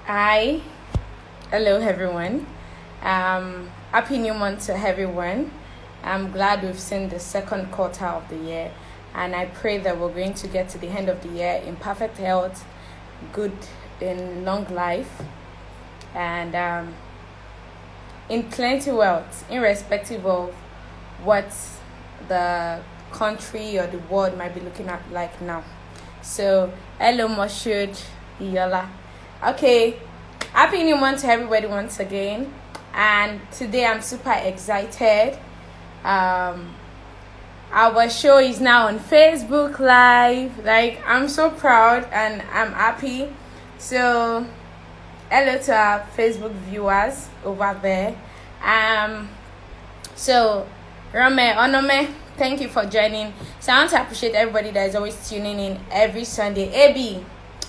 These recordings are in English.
Hi, hello everyone. Happy New Month to everyone. I'm glad we've seen the second quarter of the year, and I pray that we're going to get to the end of the year in perfect health, good in long life, and in plenty wealth, irrespective of what the country or the world might be looking at like now. So, hello, Moshood, Yola. Okay, happy new month to everybody once again. And today I'm super excited. Um, our show is now on Facebook Live. Like, I'm so proud and I'm happy. So, hello to our Facebook viewers over there. So, Rome, Onome, thank you for joining. So, I want to appreciate everybody that is always tuning in every Sunday. AB,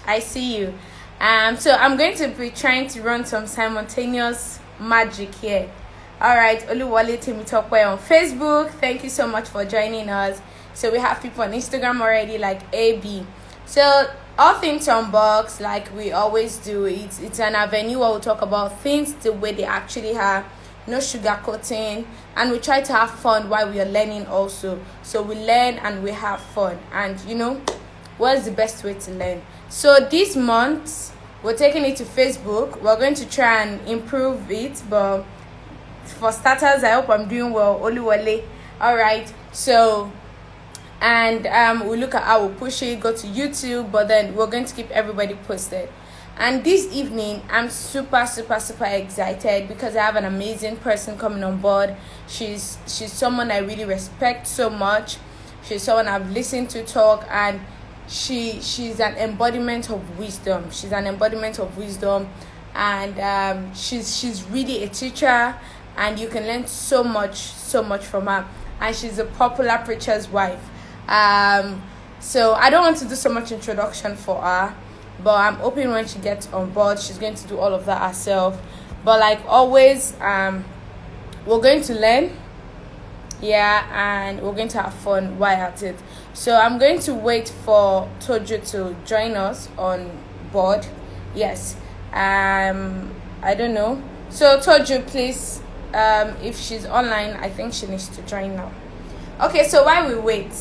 I see you. So, I'm going to be trying to run some simultaneous magic here. All right, Oluwale Temitope on Facebook. Thank you so much for joining us. So, we have people on Instagram already, like AB. So, all things unboxed, like we always do, it's an avenue where we talk about things the way they actually are, no sugarcoating, and we try to have fun while we are learning also. So we learn and we have fun, and what's the best way to learn? So this month we're taking it to Facebook. We're going to try and improve it, but for starters, I hope I'm doing well. Oluwale. All right, so and we'll look at how we'll push it, go to YouTube, but then we're going to keep everybody posted. And this evening, I'm super excited because I have an amazing person coming on board. She's someone I really respect so much. She's someone I've listened to talk, and she's an embodiment of wisdom. She's an embodiment of wisdom, and she's really a teacher, and you can learn so much from her. And she's a popular preacher's wife. So I don't want to do so much introduction for her, but I'm hoping when she gets on board, she's going to do all of that herself. But like always, we're going to learn, and we're going to have fun while at it. So I'm going to wait for Tojo to join us on board. Yes. I don't know. So Tojo, please, if she's online, I think she needs to join now. Okay, so while we wait,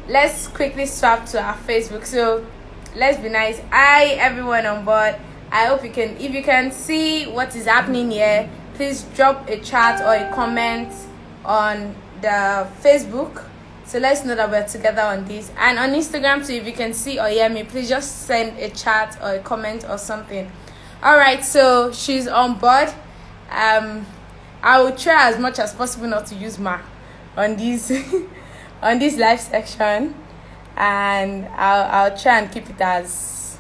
let's quickly swap to our Facebook. So let's be nice. Hi everyone on board. I hope you can, if you can see what is happening here, please drop a chat or a comment on the Facebook, so let's know that we're together on this. And on Instagram too, if you can see or hear me, please just send a chat or a comment or something. All right, so she's on board. I will try as much as possible not to use ma on this on this live section, and I'll try and keep it as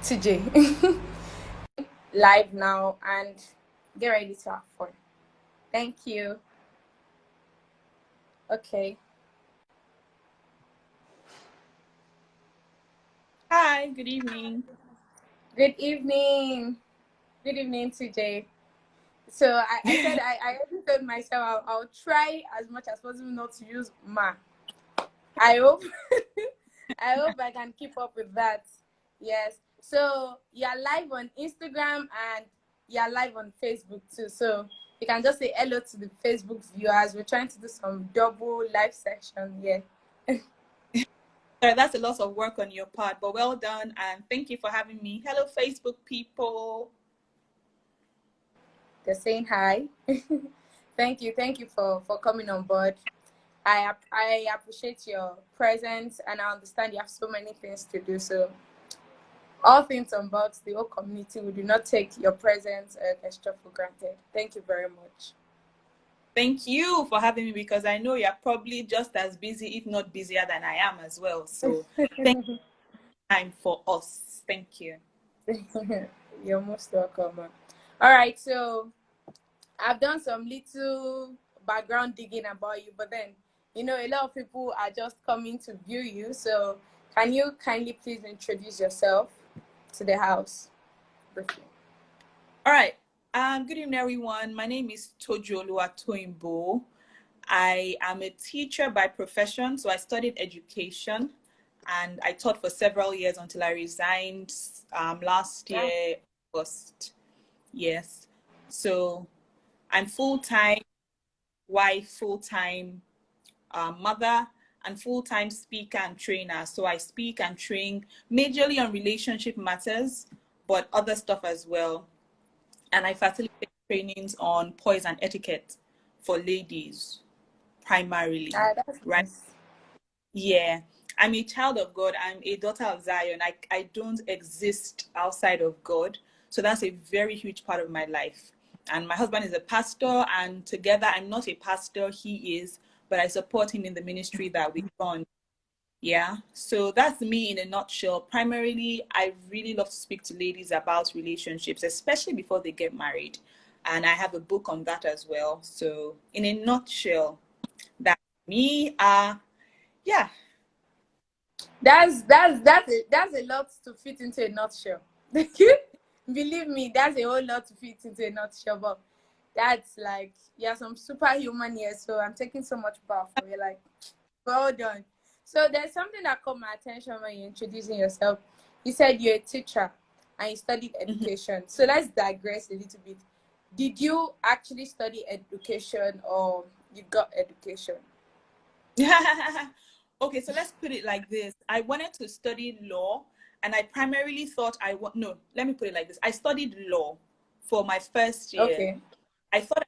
TJ live now, and get ready to have fun. Thank you. Okay. Hi, good evening. Good evening. Good evening, TJ. So I said I already told myself I'll try as much as possible not to use ma. I hope I hope I can keep up with that. Yes. So you're live on Instagram and you're live on Facebook too. So you can just say hello to the Facebook viewers. We're trying to do some double live section. Yeah. Sorry, that's a lot of work on your part, but well done, and thank you for having me. Hello, Facebook people. They're saying hi. Thank you for coming on board. I appreciate your presence, and I understand you have so many things to do. So all things unboxed, the whole community, we do not take your presence or gesture for granted. Thank you very much. Thank you for having me because I know you're probably just as busy, if not busier than I am as well. So thank you time for us. Thank you. You're most welcome. All right, so I've done some little background digging about you, but then a lot of people are just coming to view you. So can you kindly please introduce yourself to the house briefly? All right. Good evening, everyone. My name is Tojo Oluwatoyinbo. I am a teacher by profession, so I studied education, and I taught for several years until I resigned last Yeah. year, August. Yes. So I'm full-time wife, full-time mother, and full-time speaker and trainer. So I speak and train majorly on relationship matters, but other stuff as well. And I facilitate trainings on poise and etiquette for ladies primarily, That's right? nice. Yeah. I'm a child of God. I'm a daughter of Zion. I don't exist outside of God. So that's a very huge part of my life. And my husband is a pastor, and together, I'm not a pastor, he is, but I support him in the ministry that we run. Yeah. So that's me in a nutshell. Primarily, I really love to speak to ladies about relationships, especially before they get married. And I have a book on that as well. So in a nutshell, that's me. Yeah. That's a lot to fit into a nutshell. Believe me, that's a whole lot to fit into a nutshell. But that's like, you're some superhuman here. So I'm taking so much power from you. Like, well done. So there's something that caught my attention when you're introducing yourself. You said you're a teacher and you studied education. So let's digress a little bit. Did you actually study education, or you got education? Okay, so let's put it like this. I wanted to study law, and I primarily thought no, let me put it like this. I studied law for my first year. Okay. I thought I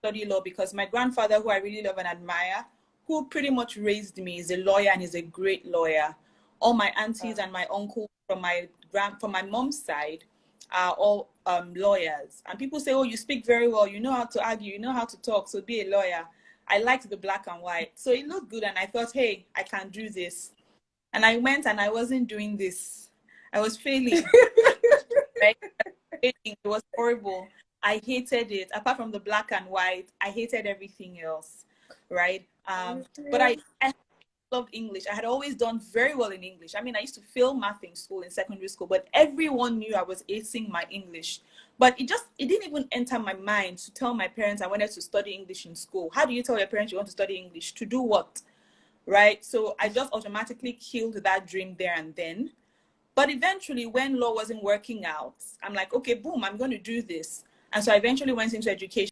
studied law because my grandfather, who I really love and admire, who pretty much raised me, is a lawyer, and is a great lawyer. All my aunties and my uncles from my mom's side are all lawyers. And people say, "Oh, you speak very well. You know how to argue. You know how to talk. So be a lawyer." I liked the black and white. So it looked good, and I thought, hey, I can do this. And I went, and I wasn't doing this. I was failing. Right? It was horrible. I hated it. Apart from the black and white, I hated everything else. Right? But I loved English. I had always done very well in English. I mean, I used to fail math in school, in secondary school, but everyone knew I was acing my English. But it didn't even enter my mind to tell my parents I wanted to study English in school. How do you tell your parents you want to study English? To do what? Right? So I just automatically killed that dream there and then. But eventually, when law wasn't working out, I'm like, okay, boom, I'm going to do this. And so I eventually went into education.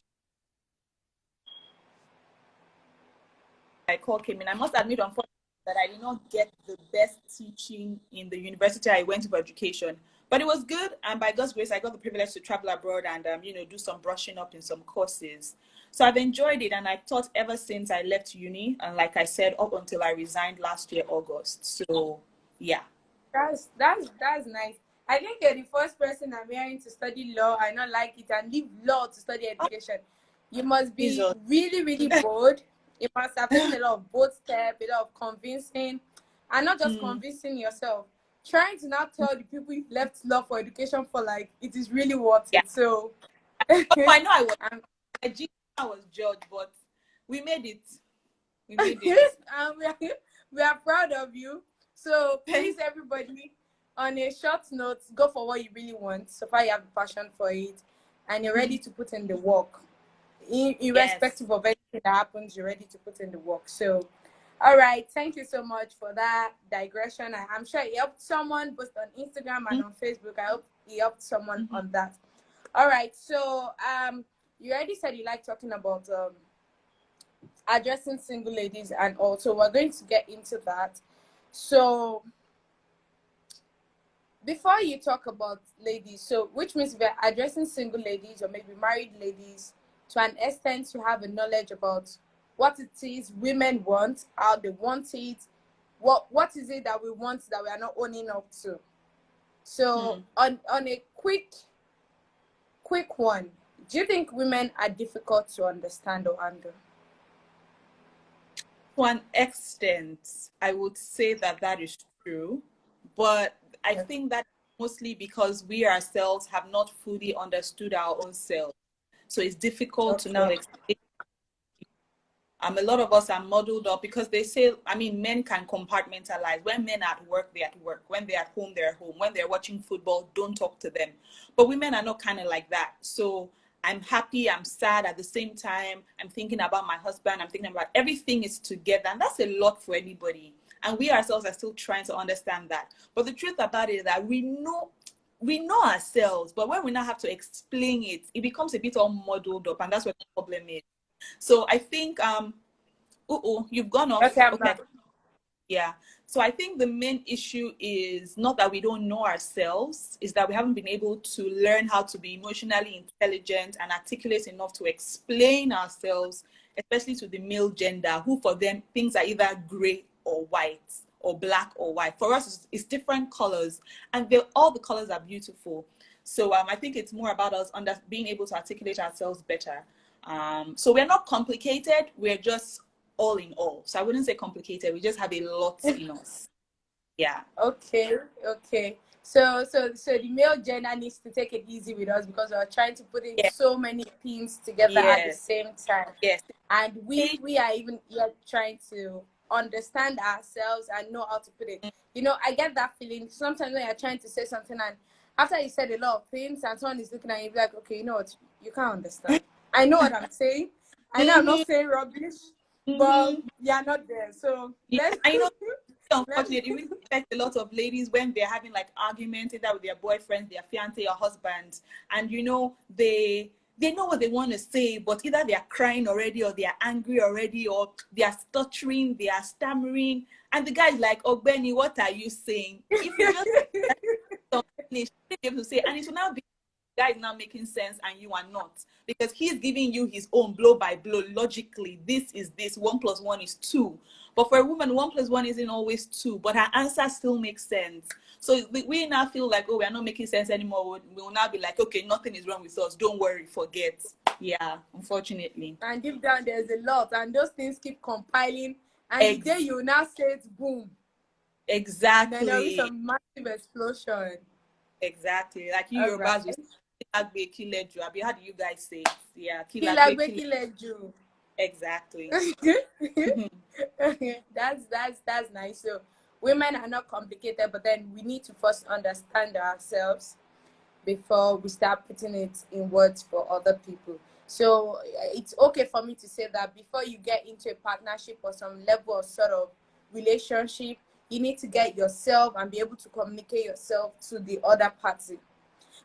My call came in. I must admit, unfortunately, that I did not get the best teaching in the university I went to for education. But it was good, and by God's grace, I got the privilege to travel abroad and do some brushing up in some courses. So I've enjoyed it, and I've taught ever since I left uni, and like I said, up until I resigned last year, August. So yeah. That's nice. I think you're the first person I'm hearing to study law. I not like it and leave law to study education. You must be Jesus. really, really bold. You must have taken a lot of bold steps, a lot of convincing, and not just convincing yourself. Trying to now tell the people you left law for education for, like, it is really worth Yeah. it. So Oh, I know I was um, I was judged, but we made it. We made it. and we are proud of you. So please, everybody, on a short note, go for what you really want. So far, you have a passion for it, and you're ready to put in the work. Yes. Irrespective of anything that happens, you're ready to put in the work. So, all right, thank you so much for that digression. I'm sure it helped someone both on Instagram and on Facebook. I hope it helped someone on that. All right, so you already said you like talking about addressing single ladies, and also we're going to get into that. So before you talk about ladies, so which means we're addressing single ladies or maybe married ladies, to an extent you have a knowledge about what it is women want, how they want it, what is it that we want that we are not owning up to. So on a quick one, do you think women are difficult to understand or handle? To an extent, I would say that that is true, but I Okay. think that mostly because we ourselves have not fully understood our own selves. So it's difficult to now Okay. explain. A lot of us are muddled up because they say, I mean, men can compartmentalize. When men are at work, they're at work. When they're at home, they're at home. When they're watching football, don't talk to them. But women are not kind of like that. So I'm happy, I'm sad at the same time. I'm thinking about my husband. I'm thinking about everything is together. And that's a lot for anybody. And we ourselves are still trying to understand that. But the truth about it is that we know ourselves, but when we now have to explain it, it becomes a bit all muddled up, and that's what the problem is. So I think you've gone off. Okay, I'm Okay. back. Yeah. So I think the main issue is not that we don't know ourselves, is that we haven't been able to learn how to be emotionally intelligent and articulate enough to explain ourselves, especially to the male gender, who for them things are either gray or white or black or white. For us, it's different colors, and all the colors are beautiful. So I think it's more about us being able to articulate ourselves better. So we're not complicated. We're just all in all. So I wouldn't say complicated. We just have a lot in us. Yeah. Okay, okay. So the male gender needs to take it easy with us because we're trying to put in Yeah. so many pins together at the Yes. same time. Yes. And we are even yet trying to understand ourselves and know how to put it. You know, I get that feeling sometimes when you're trying to say something and after you said a lot of things and someone is looking at you like, okay, you know what, you can't understand. I know what I'm saying. I know I'm not saying rubbish, but you're not there. So Yeah. let's I know. Unfortunately, it really affects a lot of ladies when they're having like arguments either with their boyfriends, their fiance or husbands, and you know they know what they want to say, but either they are crying already or they are angry already or they are stuttering, they are stammering, and the guy's like, "Oh Benny, what are you saying?" If you just finish, be able to say, and it will now be guy is now making sense and you are not, because he's giving you his own blow by blow logically. This is this, 1 + 1 is 2. But for a woman, 1 + 1 isn't always 2, but her answer still makes sense. So we now feel like, oh, we are not making sense anymore. We will now be like, okay, nothing is wrong with us, don't worry, forget. Yeah, unfortunately. And deep down there's a lot, and those things keep compiling, and the day Ex- you now say it, boom, and then there'll be exactly. some massive explosion. Exactly. Like you All right. Yorubas will say, Kileju. Abi, how do you guys say it? Yeah, Kilagbe Kileju. kileju. Exactly. That's nice. So women are not complicated, but then we need to first understand ourselves before we start putting it in words for other people. So it's okay for me to say that before you get into a partnership or some level of sort of relationship, you need to get yourself and be able to communicate yourself to the other party.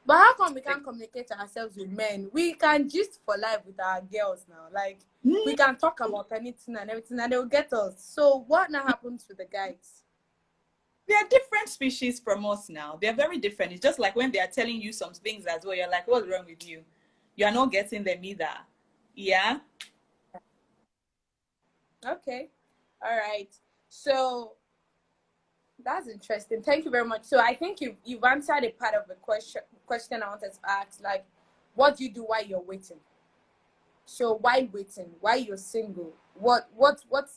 But how come we can't communicate ourselves with men? We can gist for life with our girls now. Like we can talk about anything and everything and they'll get us. So what now happens with the guys? They are different species from us now. They're very different. It's just like when they are telling you some things as well, you're like, what's wrong with you? You are not getting them either. Yeah. Okay. All right. So that's interesting. Thank you very much. So I think you've answered a part of the question I wanted to ask. Like, what do you do while you're waiting? So while waiting, while you're single, what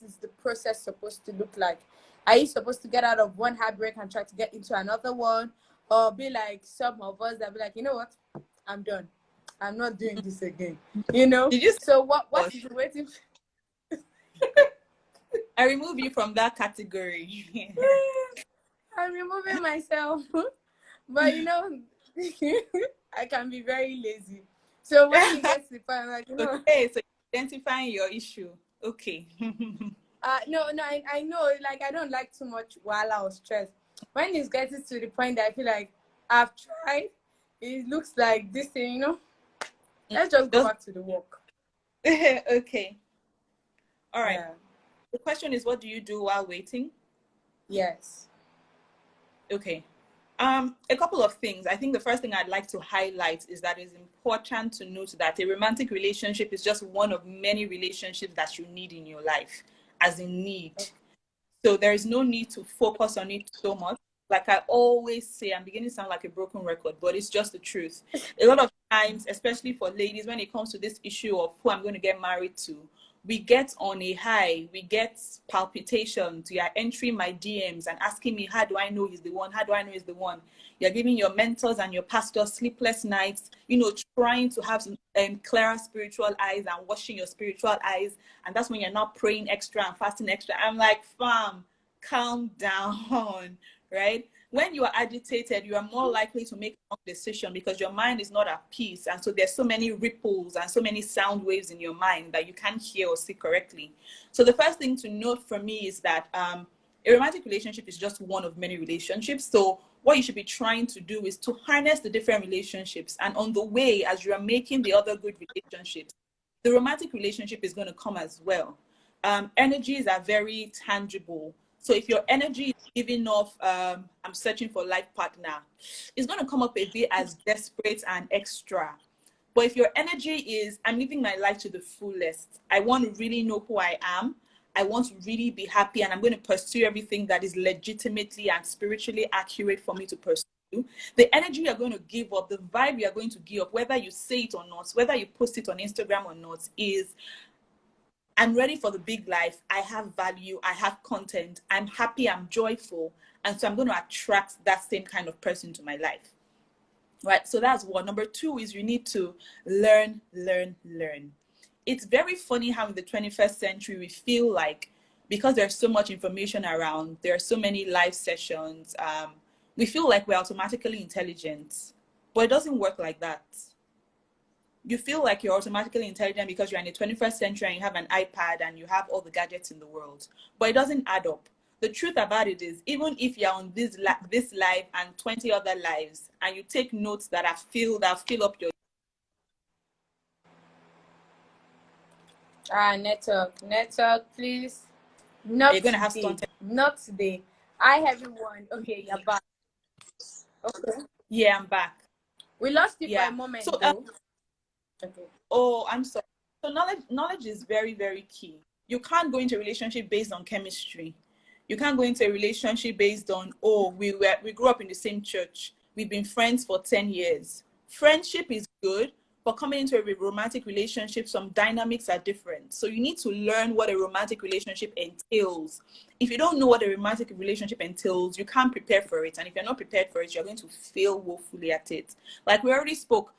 is the process supposed to look like? Are you supposed to get out of one heartbreak and try to get into another one, or be like some of us that be like, you know what, I'm done. I'm not doing this again. You know. Did you say, So what gosh, is the waiting? I remove you from that category? I'm removing myself, but you know, I can be very lazy. So when it gets to the point, I'm like, you know, Okay, so identifying your issue. Okay. no, I know, like I don't like too much while I was stressed. When it's getting to the point that I feel like I've tried, it looks like this thing, you know. Let's just go Just, back to the work. okay. All right. Yeah. The question is, what do you do while waiting? Yes. Okay. A couple of things. I think the first thing I'd like to highlight is that it's important to note that a romantic relationship is just one of many relationships that you need in your life, as in need. So there is no need to focus on it so much. Like I always say, I'm beginning to sound like a broken record, but it's just the truth. A lot of times, especially for ladies, when it comes to this issue of who I'm going to get married to, we get on a high, we get palpitations. You are entering my DMs and asking me, how do I know he's the one? How do I know he's the one? You're giving your mentors and your pastors sleepless nights, trying to have some clearer spiritual eyes and washing your spiritual eyes. And that's when you're not praying extra and fasting extra. I'm like, fam, calm down, right? When you are agitated, you are more likely to make a wrong decision because your mind is not at peace. And so there's so many ripples and so many sound waves in your mind that you can't hear or see correctly. So the first thing to note for me is that a A romantic relationship is just one of many relationships. So what you should be trying to do is to harness the different relationships. And on the way, as you are making the other good relationships, the romantic relationship is going to come as well. Energies are very tangible. So if your energy is giving off, I'm searching for a life partner, it's going to come up a bit as desperate and extra. But if your energy is, I'm living my life to the fullest, I want to really know who I am, I want to really be happy, and I'm going to pursue everything that is legitimately and spiritually accurate for me to pursue. The energy you're going to give up, the vibe you're going to give up, whether you say it or not, whether you post it on Instagram or not, is I'm ready for the big life. I have value. I have content. I'm happy. I'm joyful. And so I'm going to attract that same kind of person to my life. Right? So that's one. Number two is you need to learn. It's very funny how in the 21st century, we feel like because there's so much information around, there are so many live sessions, we feel like we're automatically intelligent. But it doesn't work like that. You feel like you're automatically intelligent because you're in the 21st century and you have an iPad and you have all the gadgets in the world. But it doesn't add up. The truth about it is, even if you're on this live and 20 other lives, and you take notes that fill up your... Network, please. Not You're going to have today. content. Not today. Hi, everyone. Okay, you're back. Okay. Yeah, I'm back. We lost you for a moment, so, though. Okay. Oh, I'm sorry. So knowledge is very, very key. You can't go into a relationship based on chemistry. You can't go into a relationship based on, oh, we grew up in the same church. We've been friends for 10 years. Friendship is good, but coming into a romantic relationship, some dynamics are different. So you need to learn what a romantic relationship entails. If you don't know what a romantic relationship entails, you can't prepare for it. And if you're not prepared for it, you're going to fail woefully at it. Like we already spoke,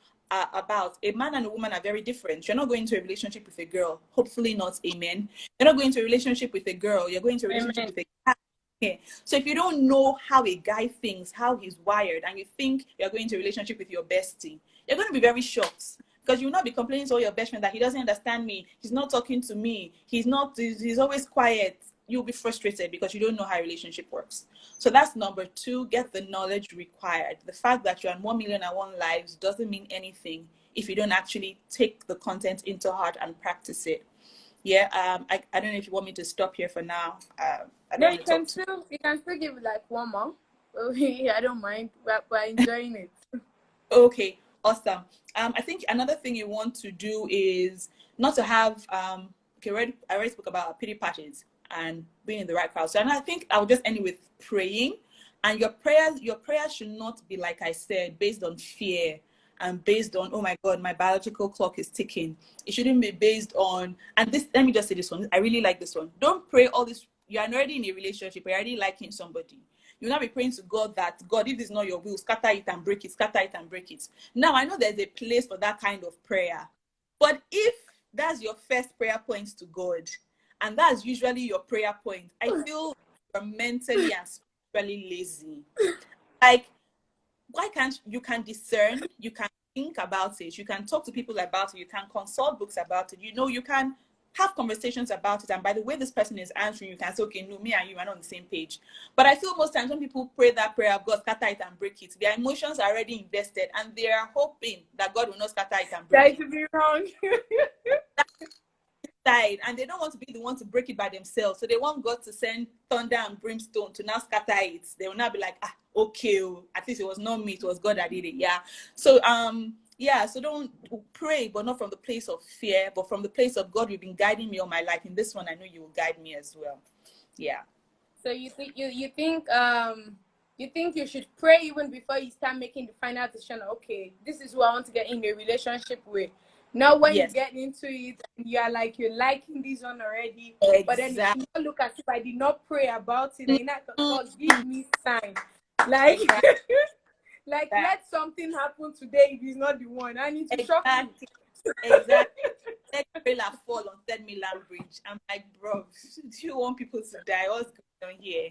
about a man and a woman are very different. You're not going to a relationship with a girl, hopefully not, amen. You're not going to a relationship with a girl, you're going to a relationship with a guy. Okay. So if you don't know how a guy thinks, how he's wired, and you think you're going to a relationship with your bestie, you're going to be very shocked, because you will not be complaining to all your best friends that he doesn't understand me, he's not talking to me, he's always quiet. You'll be frustrated because you don't know how a relationship works. So that's number two. Get the knowledge required. The fact that you're on 1,000,001 lives doesn't mean anything if you don't actually take the content into heart and practice it. Yeah. I don't know if you want me to stop here for now. You can still give it like one more. I don't mind. We're enjoying it. Okay. Awesome. I think another thing you want to do is not to have I already spoke about pity parties and being in the right crowd. So, and I think I'll just end it with praying. And your prayers should not be, like I said, based on fear and based on, oh my God, my biological clock is ticking. It shouldn't be based on, and this, let me just say this one. I really like this one. Don't pray all this. You're already in a relationship, you're already liking somebody. You'll not be praying to God that, God, if this is not your will, scatter it and break it, scatter it and break it. Now, I know there's a place for that kind of prayer. But if that's your first prayer point to God, and that's usually your prayer point, I feel you're mentally and spiritually lazy. Like, why can't you can discern, you can think about it, you can talk to people about it, you can consult books about it, you can have conversations about it, and by the way this person is answering, you can say, okay, no, me and you are not on the same page. But I feel most times when people pray that prayer of God, scatter it and break it, their emotions are already invested, and they are hoping that God will not scatter it and break it. That could be wrong. And they don't want to be the one to break it by themselves, so they want God to send thunder and brimstone to now scatter it. They will not be like, okay, at least it was not me, it was God that did it. So so don't pray, but not from the place of fear, but from the place of, God, you've been guiding me all my life. In this one, I know you will guide me as well. So you think you should pray even before you start making the final decision? Okay, this is who I want to get in a relationship with. Now, when you get into it, you're liking this one already, but then you should not look as if I did not pray about it. And you're not, God, give me sign. Like, let something happen today if he's not the one. I need to shock you. Exactly. Let trailer fall on 10 Milan Bridge. I'm like, bro, do you want people to die? What's going on here?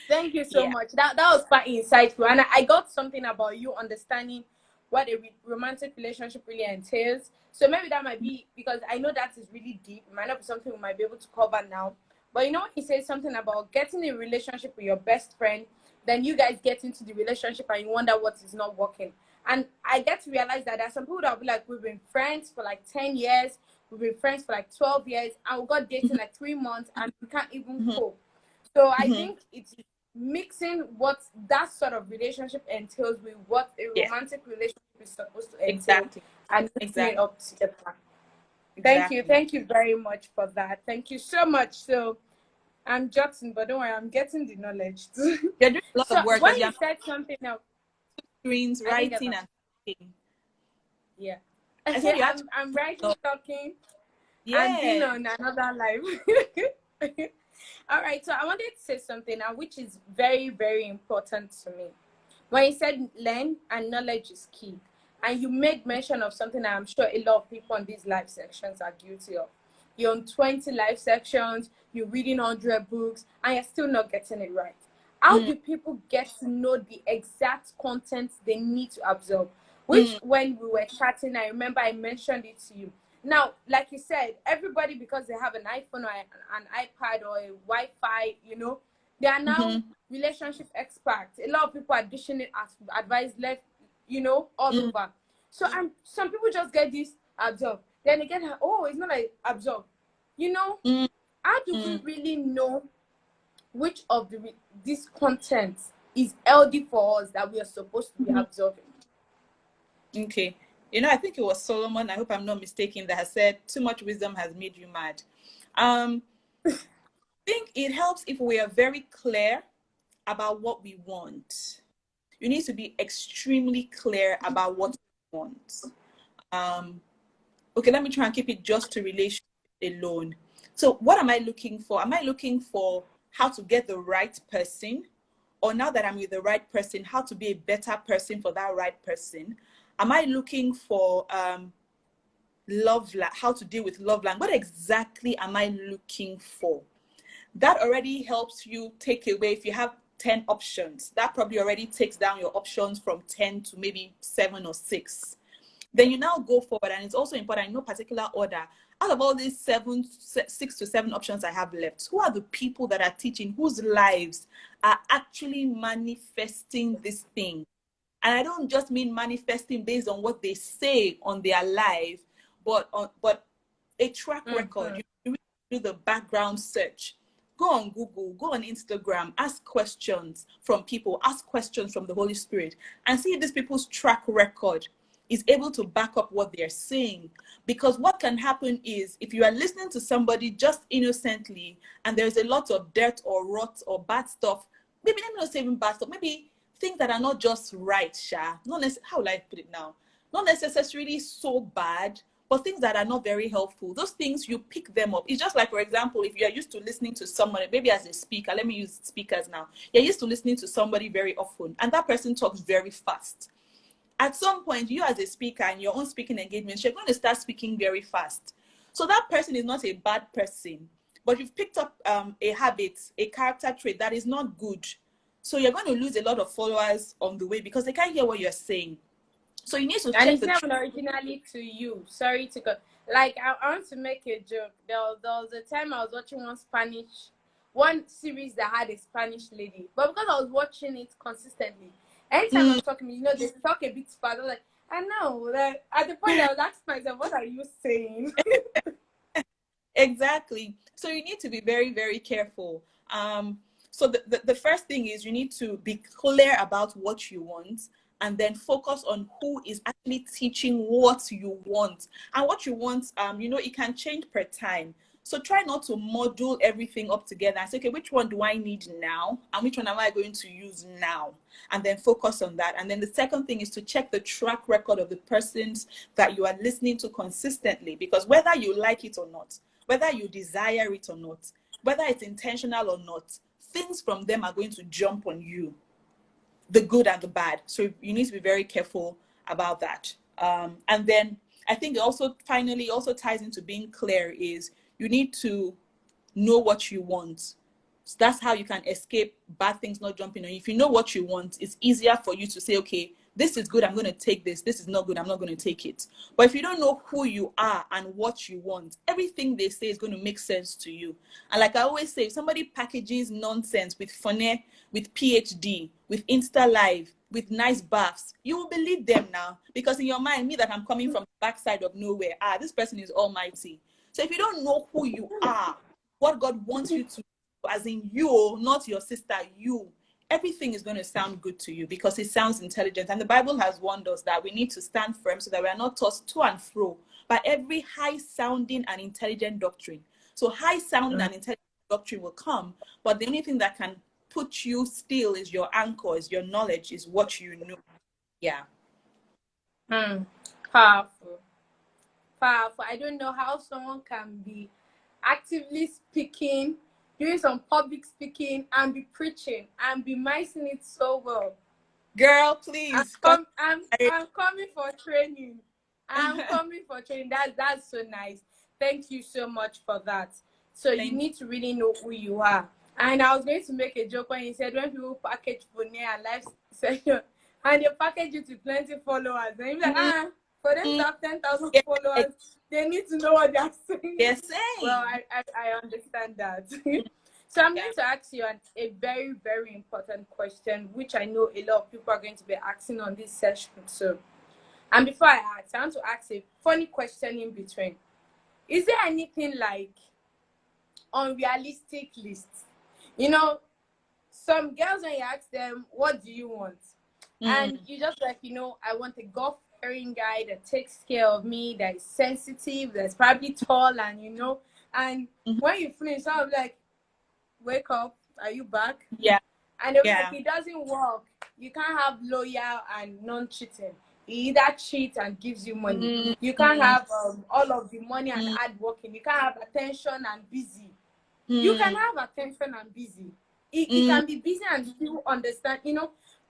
Thank you so much. That was quite insightful. And I got something about you understanding what a romantic relationship really entails. So maybe that might be, because I know that is really deep. It might not be something we might be able to cover now. But you know when he says something about getting in a relationship with your best friend, then you guys get into the relationship and you wonder what is not working. And I get to realize that there are some people that will be like, we've been friends for like 10 years, we've been friends for like 12 years, and we got dating like 3 months and we can't even Mm-hmm. cope. So I Mm-hmm. think it's mixing what that sort of relationship entails with what a Yeah, romantic relationship is supposed to entail, exactly. and mixing it Exactly. up together. Exactly. Thank you very much for that. Thank you so much. So I'm jotting, but don't worry, I'm getting the knowledge. You're doing a lot So of work when because you're you not said something else, screens, I didn't get writing, that. and talking. Yeah. I said you have to. I'm writing, talking, and being Yeah. on another live. All right, so I wanted to say something now, which is very, very important to me. When you said learn and knowledge is key, and you made mention of something that I'm sure a lot of people on these live sections are guilty of. You're on 20 live sections, you're reading 100 books, and you're still not getting it right. How Mm, do people get to know the exact content they need to absorb? Which, mm, when we were chatting, I remember I mentioned it to you. Now, like you said, everybody, because they have an iPhone or an iPad or a Wi-Fi, they are now mm-hmm, relationship experts. A lot of people are dishing it as advice left, all mm, over. So some people just get this absorb. Then they get, oh, it's not like absorb. You know, mm, how do we mm, really know which of this content is healthy for us that we are supposed to be mm. absorbing? Okay. I think it was Solomon, I hope I'm not mistaken, that has said, too much wisdom has made you mad. I think it helps if we are very clear about what we want. You need to be extremely clear about what you want. Um, okay, let me try and keep it just to relationship alone. So what am I looking for? Am I looking for how to get the right person? Or now that I'm with the right person, how to be a better person for that right person? Am I looking for how to deal with love language? What exactly am I looking for? That already helps you take away, if you have 10 options, that probably already takes down your options from 10 to maybe 7 or 6. Then you now go forward, and it's also important in no particular order. Out of all these 6 to 7 options I have left, who are the people that are teaching, whose lives are actually manifesting this thing? And I don't just mean manifesting based on what they say on their life, but a track record. Mm-hmm. You really do the background search. Go on Google, go on Instagram, ask questions from people, ask questions from the Holy Spirit, and see if these people's track record is able to back up what they're saying. Because what can happen is, if you are listening to somebody just innocently and there's a lot of dirt or rot or bad stuff, maybe let me not say even bad stuff, maybe things that are not just right, how will I put it now? Not necessarily so bad, but things that are not very helpful. Those things, you pick them up. It's just like, for example, if you're used to listening to somebody, maybe as a speaker, let me use speakers now. You're used to listening to somebody very often, and that person talks very fast. At some point, you as a speaker in your own speaking engagements, you're going to start speaking very fast. So that person is not a bad person, but you've picked up a habit, a character trait that is not good. So you're going to lose a lot of followers on the way because they can't hear what you're saying. So you need to And check it's the not even originally to you. Sorry to go. Like, I want to make a joke. There was a time I was watching one series that had a Spanish lady. But because I was watching it consistently, anytime mm, I'm talking, they talk a bit fast. I was like, I know. Like, at the point I was asking myself, what are you saying? exactly. So you need to be very, very careful. So the first thing is you need to be clear about what you want, and then focus on who is actually teaching what you want. And what you want, it can change per time. So try not to model everything up together and say, okay, which one do I need now? And which one am I going to use now? And then focus on that. And then the second thing is to check the track record of the persons that you are listening to consistently, because whether you like it or not, whether you desire it or not, whether it's intentional or not, things from them are going to jump on you, the good and the bad. So you need to be very careful about that. And then I think it also finally also ties into being clear is you need to know what you want. So that's how you can escape bad things not jumping on you. If you know what you want, it's easier for you to say, okay, this is good, I'm going to take this. This is not good, I'm not going to take it. But if you don't know who you are and what you want, everything they say is going to make sense to you. And like I always say, if somebody packages nonsense with funny, with PhD, with Insta Live, with nice baths, you will believe them now. Because in your mind, me that I'm coming from the backside of nowhere, this person is almighty. So if you don't know who you are, what God wants you to, as in you, not your sister, you, everything is going to sound good to you because it sounds intelligent. And the Bible has warned us that we need to stand firm so that we are not tossed to and fro by every high sounding and intelligent doctrine. So high sounding and intelligent doctrine will come, but the only thing that can put you still is your anchor, is your knowledge, is what you know. Yeah. Powerful. Powerful. I don't know how someone can be actively speaking, doing some public speaking, and be preaching and be micing it so well. Girl, please. I'm coming for training. I'm coming for training. That's so nice. Thank you so much for that. So you need to really know who you are. And I was going to make a joke when you said when people package for near and life session and they package you to plenty followers, and you're like, for them to have 10,000 followers, they need to know what they're saying. Yes. Well, I understand that. So I'm going to ask you a very, very important question, which I know a lot of people are going to be asking on this session. So, and before I want to ask a funny question in between. Is there anything like unrealistic lists? You know, some girls, when you ask them, what do you want? And you just like, I want a God-fearing guy that takes care of me, that is sensitive, that's probably tall, and and when you finish, I'm like, wake up, are you back? Yeah. And if it doesn't work, you can't have loyal and non-cheating. He either cheats and gives you money. You can't have all of the money and hard working. You can't have attention and busy. You can have attention and busy. It can be busy and still understand,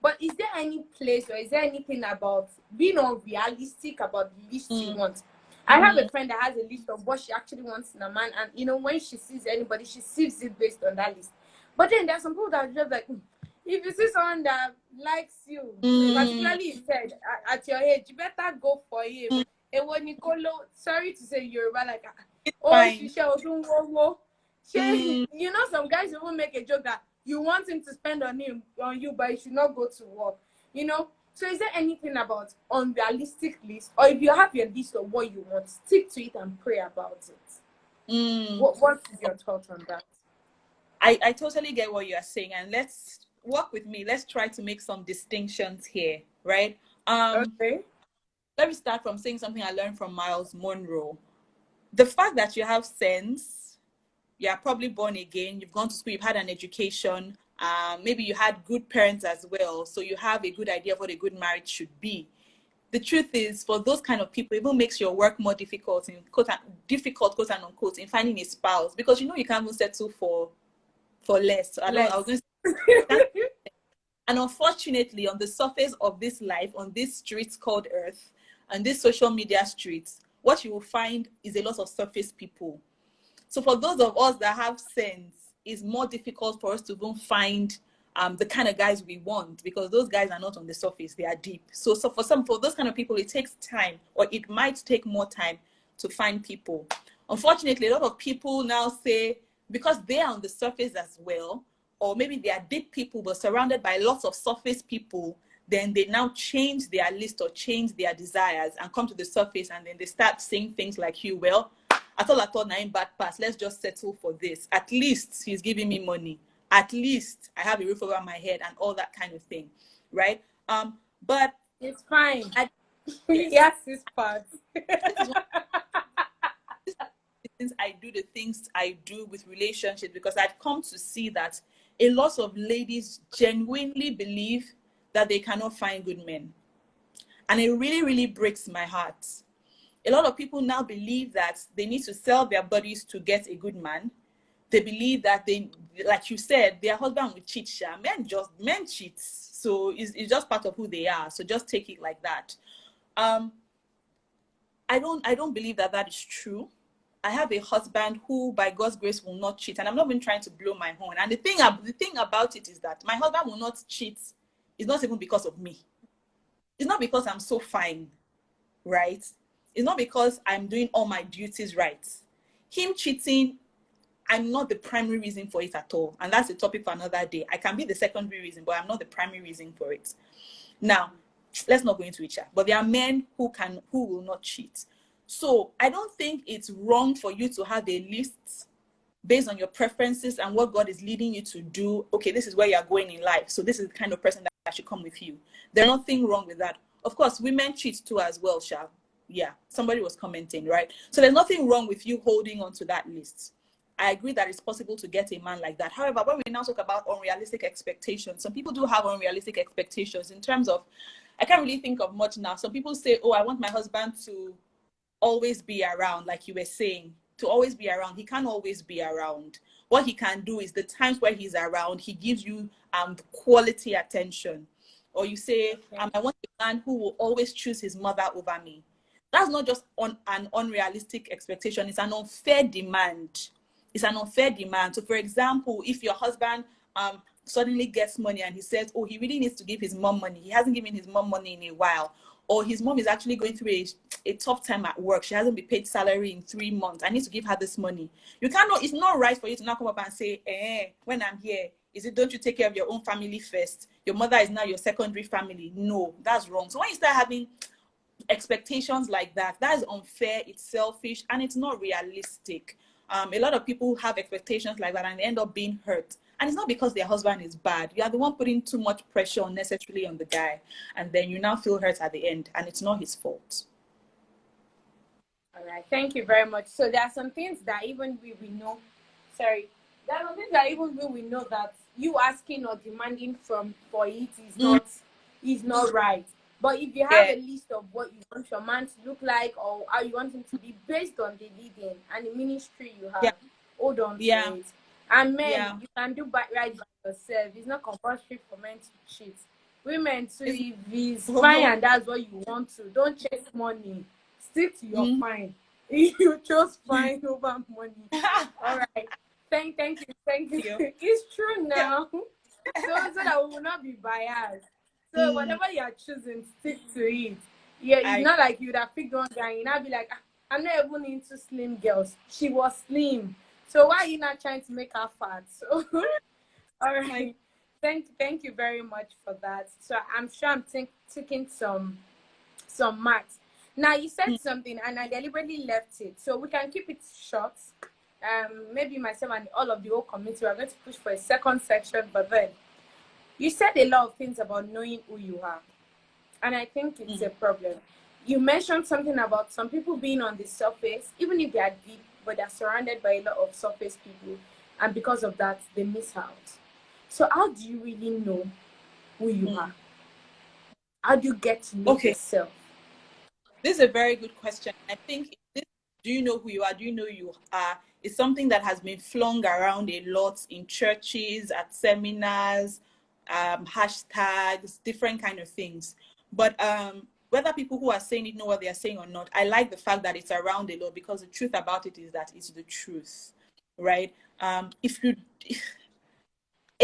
But is there any place or is there anything about being unrealistic about the list you want? I have a friend that has a list of what she actually wants in a man, and when she sees anybody, she sees it based on that list. But then there's some people that are just like, if you see someone that likes you, particularly you said at your age, you better go for him. Sorry to say Yoruba, like, some guys will make a joke that you want him to spend on you, but he should not go to work. So is there anything about unrealistic list, or if you have your list of what you want, stick to it and pray about it? What is your thought on that? I totally get what you're saying, and let's work with me. Let's try to make some distinctions here, right? Okay. Let me start from saying something I learned from Miles Monroe. The fact that you have sense, you're probably born again, you've gone to school, you've had an education, maybe you had good parents as well, so you have a good idea of what a good marriage should be. The truth is, for those kind of people, it even makes your work more difficult, quote and unquote, in finding a spouse, because you can't even settle for less. So I was going to say, and unfortunately, on the surface of this life, on these streets called Earth, and these social media streets, what you will find is a lot of surface people. So for those of us that have sense, it's more difficult for us to even find the kind of guys we want, because those guys are not on the surface, they are deep. So for those kind of people, it takes time, or it might take more time to find people. Unfortunately, a lot of people now say, because they are on the surface as well, or maybe they are deep people but surrounded by lots of surface people, then they now change their list or change their desires and come to the surface, and then they start saying things like, I thought I'm bad pass, let's just settle for this. At least he's giving me money. At least I have a roof over my head and all that kind of thing, right? But it's fine. Yes, it's part. The things I do with relationships, because I've come to see that a lot of ladies genuinely believe that they cannot find good men. And it really, really breaks my heart. A lot of people now believe that they need to sell their bodies to get a good man. They believe that like you said, their husband will cheat. Men cheat. So it's just part of who they are. So just take it like that. I don't believe that is true. I have a husband who, by God's grace, will not cheat. And I'm not even trying to blow my horn. And the thing about it is that my husband will not cheat. It's not even because of me. It's not because I'm so fine, right? It's not because I'm doing all my duties right. Him cheating, I'm not the primary reason for it at all. And that's a topic for another day. I can be the secondary reason, but I'm not the primary reason for it. Now, let's not go into it, but there are men who will not cheat. So I don't think it's wrong for you to have a list based on your preferences and what God is leading you to do. Okay, this is where you're going in life. So this is the kind of person that should come with you. There's nothing wrong with that. Of course, women cheat too as well, Sha. Yeah, somebody was commenting, right? So there's nothing wrong with you holding on to that list. I agree that it's possible to get a man like that. However, when we now talk about unrealistic expectations, some people do have unrealistic expectations in terms of, I can't really think of much now. Some people say, oh, I want my husband to always be around, like you were saying, to always be around. He can't always be around. What he can do is the times where he's around, he gives you quality attention. Or you say, I want a man who will always choose his mother over me. That's not just an unrealistic expectation. It's an unfair demand. It's an unfair demand. So, for example, if your husband suddenly gets money and he says, oh, he really needs to give his mom money. He hasn't given his mom money in a while. Or his mom is actually going through a tough time at work. She hasn't been paid salary in 3 months. I need to give her this money. You cannot, it's not right for you to now come up and say, when I'm here, don't you take care of your own family first? Your mother is now your secondary family. No, that's wrong. So when you start having expectations like that, that is unfair, it's selfish, and it's not realistic. A lot of people have expectations like that and they end up being hurt. And it's not because their husband is bad. You are the one putting too much pressure unnecessarily on the guy. And then you now feel hurt at the end. And it's not his fault. All right. Thank you very much. So there are some things that even we know. Sorry. There are some things that even we know that you asking or demanding for it is not right. But if you have a list of what you want your man to look like or how you want him to be based on the leading and the ministry you have, hold on to it. And men, you can do right by yourself. It's not compulsory for men to cheat. Women too, if it's fine and that's what you want to, don't chase money. Stick to your fine. You chose fine over money. All right. Thank you. It's true now. So that we will not be biased. So whatever you are choosing, stick to it. Yeah, it's not like you'd have picked one guy and you'd be like, I'm not even into slim girls. She was slim. So why are you not trying to make her fat? So all right. Thank you very much for that. So I'm sure I'm taking some marks. Now you said something and I deliberately left it. So we can keep it short. Maybe myself and all of the whole community are going to push for a second section, but then you said a lot of things about knowing who you are. And I think it's a problem. You mentioned something about some people being on the surface, even if they are deep, but they're surrounded by a lot of surface people. And because of that, they miss out. So how do you really know who you are? How do you get to know yourself? This is a very good question. I think do you know who you are? Do you know who you are? It's something that has been flung around a lot in churches, at seminars, hashtags, different kind of things. But whether people who are saying it know what they are saying or not, I like the fact that it's around a lot because the truth about it is that it's the truth, right? A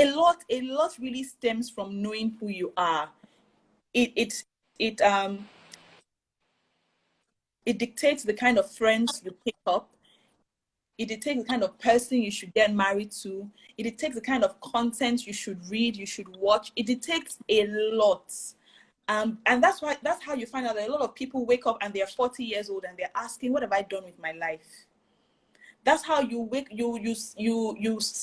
lot really stems from knowing who you are. It dictates the kind of friends you pick up. It dictates the kind of person you should get married to. It dictates the kind of content you should read, you should watch. It dictates a lot. And that's how you find out that a lot of people wake up and they're 40 years old and they're asking, what have I done with my life? That's how you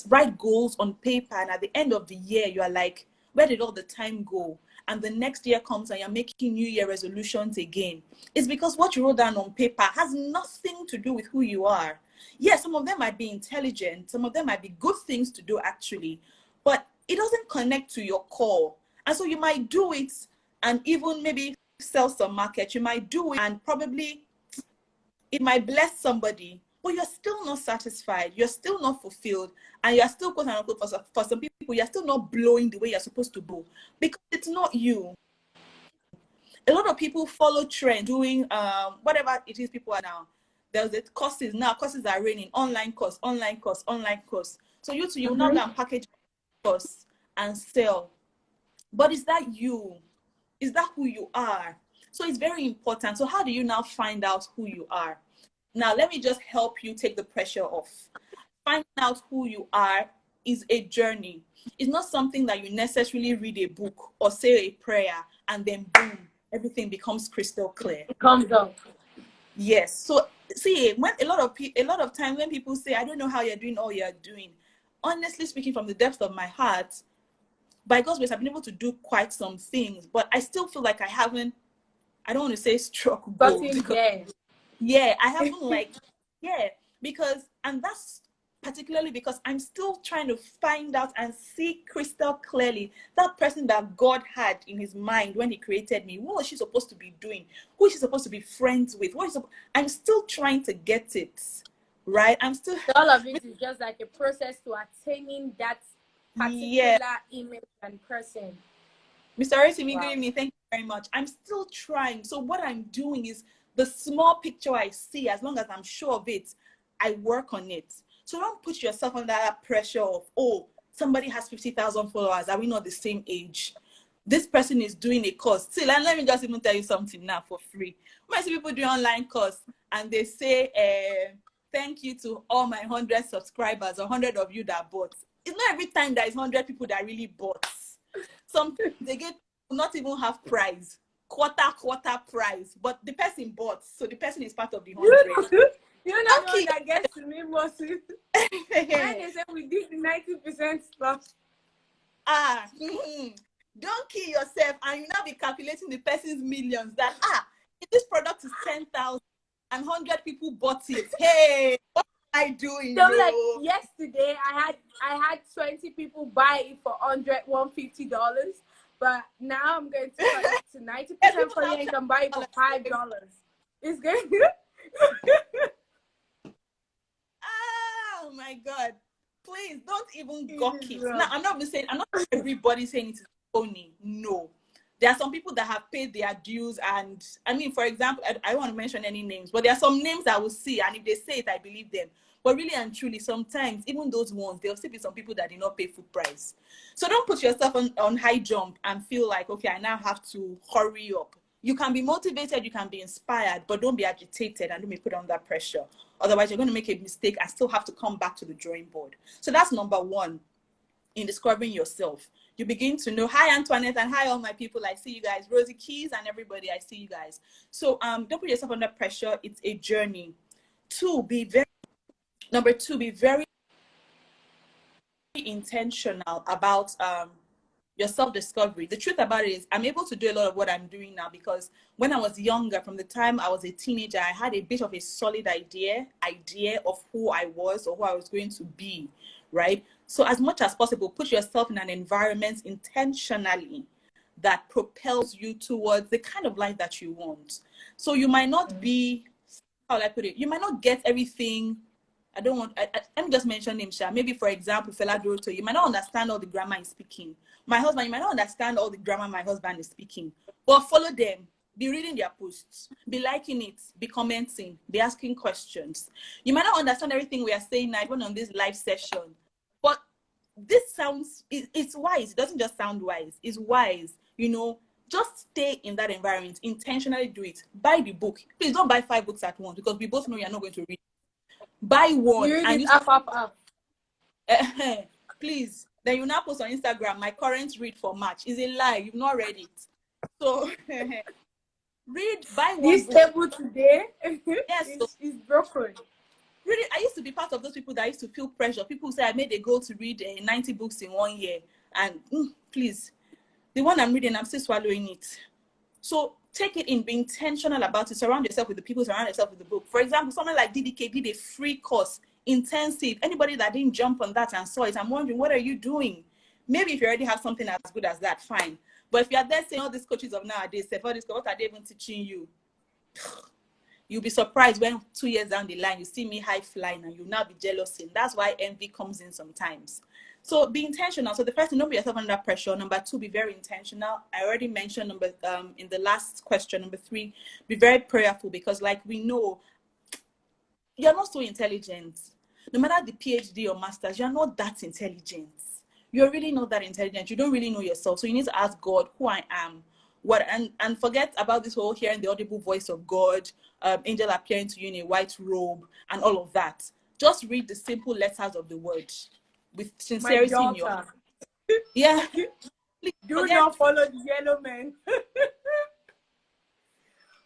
write goals on paper, and at the end of the year, you are like, where did all the time go? And the next year comes and you're making New Year resolutions again. It's because what you wrote down on paper has nothing to do with who you are. Yes, some of them might be intelligent, some of them might be good things to do actually, but it doesn't connect to your core. And so you might do it and even maybe sell some market. You might do it and probably it might bless somebody, but you're still not satisfied. You're still not fulfilled. And you're still, quote unquote, for some people, you're still not blowing the way you're supposed to blow because it's not you. A lot of people follow trend, doing whatever it is people are now. There's the courses now. Courses are raining. Online course. So you too, you now go and package course and sell. But is that you? Is that who you are? So it's very important. So how do you now find out who you are? Now, let me just help you take the pressure off. Finding out who you are is a journey. It's not something that you necessarily read a book or say a prayer and then boom, everything becomes crystal clear. It comes up. Yes. So see, when a lot of times when people say, I don't know how you're doing all you're doing, honestly speaking, from the depths of my heart, by God's grace, I've been able to do quite some things, but I still feel like I don't want to say struck gold. Yeah, I haven't and that's particularly because I'm still trying to find out and see crystal clearly that person that God had in his mind when he created me. What was she supposed to be doing? Who is she supposed to be friends with? I'm still trying to get it, right? All of it is just like a process to attaining that particular image and person. Mr. Arisimi, good evening. Thank you very much. I'm still trying. So what I'm doing is the small picture I see, as long as I'm sure of it, I work on it. So don't put yourself under that pressure of, oh, somebody has 50,000 followers. Are we not the same age? This person is doing a course. See, let me just even tell you something now for free. When I see people doing online course and they say, thank you to all my 100 subscribers or 100 of you that bought. It's not every time there is 100 people that really bought. Sometimes they get not even half price, quarter price, but the person bought, so the person is part of the 100. You're not the one that gets to me most. When they say we did the 90% stuff. Don't kill yourself, and you now be calculating the person's millions. That if this product is 10,000 and 100 people bought it, hey, what am I doing? So like yesterday, I had 20 people buy it for $150, but now I'm going to cut it to 90% for you and can buy it for $5. It's going. Oh my God! Please don't even gawk it. Now I'm not everybody saying it is phony. No, there are some people that have paid their dues, and I mean, for example, I don't want to mention any names, but there are some names I will see, and if they say it, I believe them. But really and truly, sometimes even those ones, there'll still be some people that did not pay full price. So don't put yourself on high jump and feel like, okay, I now have to hurry up. You can be motivated, you can be inspired, but don't be agitated and don't be put under pressure. Otherwise, you're going to make a mistake and still have to come back to the drawing board. So that's number one in discovering yourself. You begin to know, hi Antoinette and hi all my people, I see you guys, Rosie Keys and everybody, I see you guys. So don't put yourself under pressure. It's a journey. Number two, be very intentional about your self-discovery. The truth about it is I'm able to do a lot of what I'm doing now because when I was younger, from the time I was a teenager, I had a bit of a solid idea of who I was or who I was going to be, right? So as much as possible, put yourself in an environment intentionally that propels you towards the kind of life that you want. So you might not be, how will I put it? You might not get everything. Let me just mention him, Sha. Maybe, for example, Fela Doroto, you might not understand all the grammar he's speaking. My husband, you might not understand all the grammar my husband is speaking. But follow them. Be reading their posts. Be liking it. Be commenting. Be asking questions. You might not understand everything we are saying now, even on this live session. But this it's wise. It doesn't just sound wise. It's wise. Just stay in that environment. Intentionally do it. Buy the book. Please don't buy 5 books at once because we both know you're not going to read. Buy one. You read it up. Please. Then you now post on Instagram, my current read for March. Is a lie. You've not read it. So buy one. This table today is broken. Really, I used to be part of those people that used to feel pressure. People say I made a goal to read 90 books in 1 year. And please, the one I'm reading, I'm still swallowing it. So take it in, be intentional about it. Surround yourself with the people, surround yourself with the book. For example, someone like DDK did a free course, intensive. Anybody that didn't jump on that and saw it, I'm wondering, what are you doing? Maybe if you already have something as good as that, fine. But if you're there saying all these coaches of nowadays, what are they even teaching you? You'll be surprised when 2 years down the line, you see me high flying and you'll now be jealous. And that's why envy comes in sometimes. So be intentional. So the first thing, don't put yourself under pressure. Number 2, be very intentional. I already mentioned in the last question. Number 3, be very prayerful because like we know, you're not so intelligent. No matter the PhD or master's, you're not that intelligent. You're really not that intelligent. You don't really know yourself. So you need to ask God who I am. What and forget about this whole hearing the audible voice of God, angel appearing to you in a white robe, and all of that. Just read the simple letters of the word with My sincerity in your daughter, yeah. Please do forget not follow the yellow man.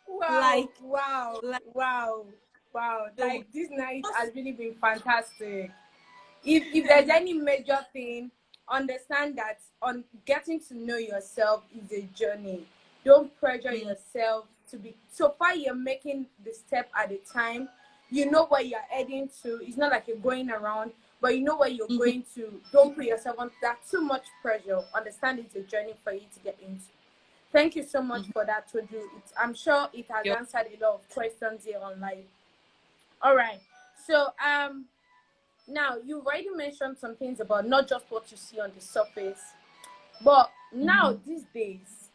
Wow, like wow, like wow, wow. so Like this night just has really been fantastic. If there's any major thing, understand that on getting to know yourself is a journey. Don't pressure yourself to be so far. You're making the step at a time. You know where you're heading to. It's not like you're going around, but you know where you're going to. Don't put yourself under that too much pressure. Understand it's a journey for you to get into. Thank you so much for that, Toju. I'm sure it has you're answered a lot of questions here online. All right. So now you've already mentioned some things about not just what you see on the surface, but now these days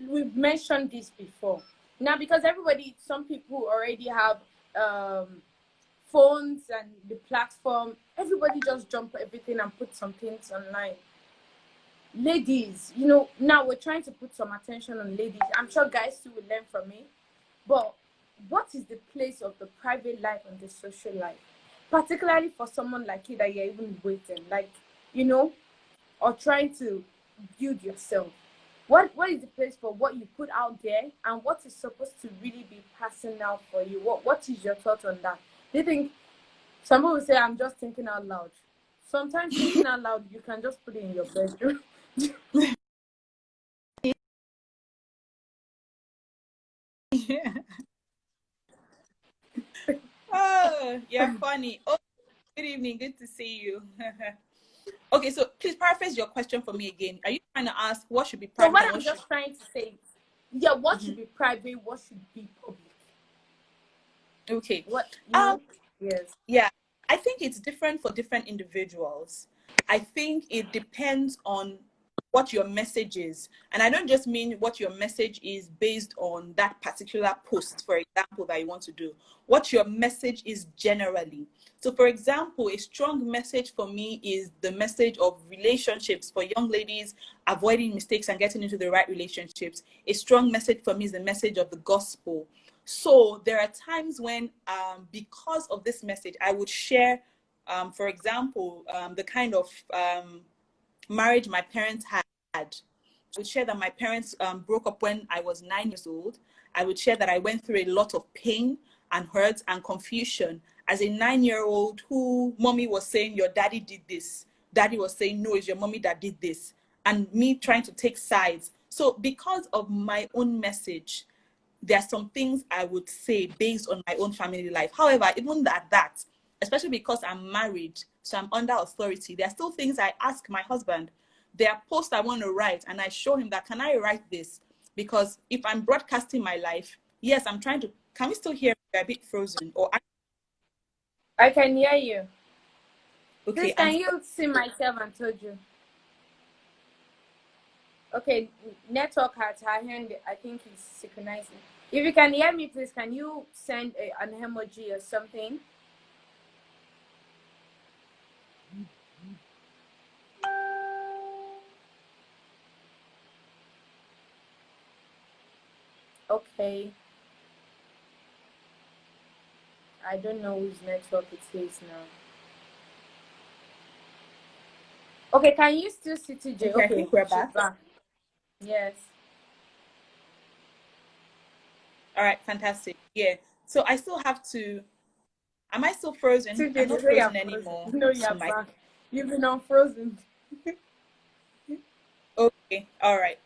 we've mentioned this before. Now because some people already have phones and the platform, everybody just jump everything and put some things online. Ladies, now we're trying to put some attention on ladies. I'm sure guys too will learn from me. But what is the place of the private life and the social life? Particularly for someone like you that you're even waiting, like, or trying to build yourself. What is the place for what you put out there and what is supposed to really be passing out for you? What is your thought on that? Do you think some people say I'm just thinking out loud? Sometimes thinking out loud, you can just put it in your bedroom. yeah. Oh, you're funny. Oh, good evening. Good to see you. Okay, so please paraphrase your question for me again. Are you trying to ask what should be So private what and I'm what should just trying to say is, yeah, what Mhm. should be private, what should be public? Okay. What Um, yes. yeah, I think it's different for different individuals. I think it depends on what your message is. And I don't just mean what your message is based on that particular post, for example, that you want to do. What your message is generally. So, for example, a strong message for me is the message of relationships for young ladies, avoiding mistakes and getting into the right relationships. A strong message for me is the message of the gospel. So there are times when, because of this message, I would share, for example, the kind of marriage my parents had. I would share that my parents broke up when I was 9 years old. I would share that I went through a lot of pain and hurt and confusion as a 9-year-old who mommy was saying, your daddy did this. Daddy was saying, no, it's your mommy that did this. And me trying to take sides. So because of my own message, there are some things I would say based on my own family life. However, even at that, especially because I'm married, so I'm under authority, there are still things I ask my husband. There are posts I want to write, and I show him that, can I write this? Because if I'm broadcasting my life, yes, I'm trying to, can we still hear me? You're a bit frozen. Or I can hear you. Please okay, can you see myself and told you? Okay, network at her hand I think is synchronizing. If you can hear me, please can you send an emoji or something? Okay. I don't know whose network it is now. Okay, can you still see TJ? okay, I Okay, think we're she's back. back. Yes. All right, fantastic. Yeah. So I still have to, am I still frozen? TJ, I'm they not say you're frozen frozen. anymore. No, So you're my, back. You've been unfrozen. okay, all right.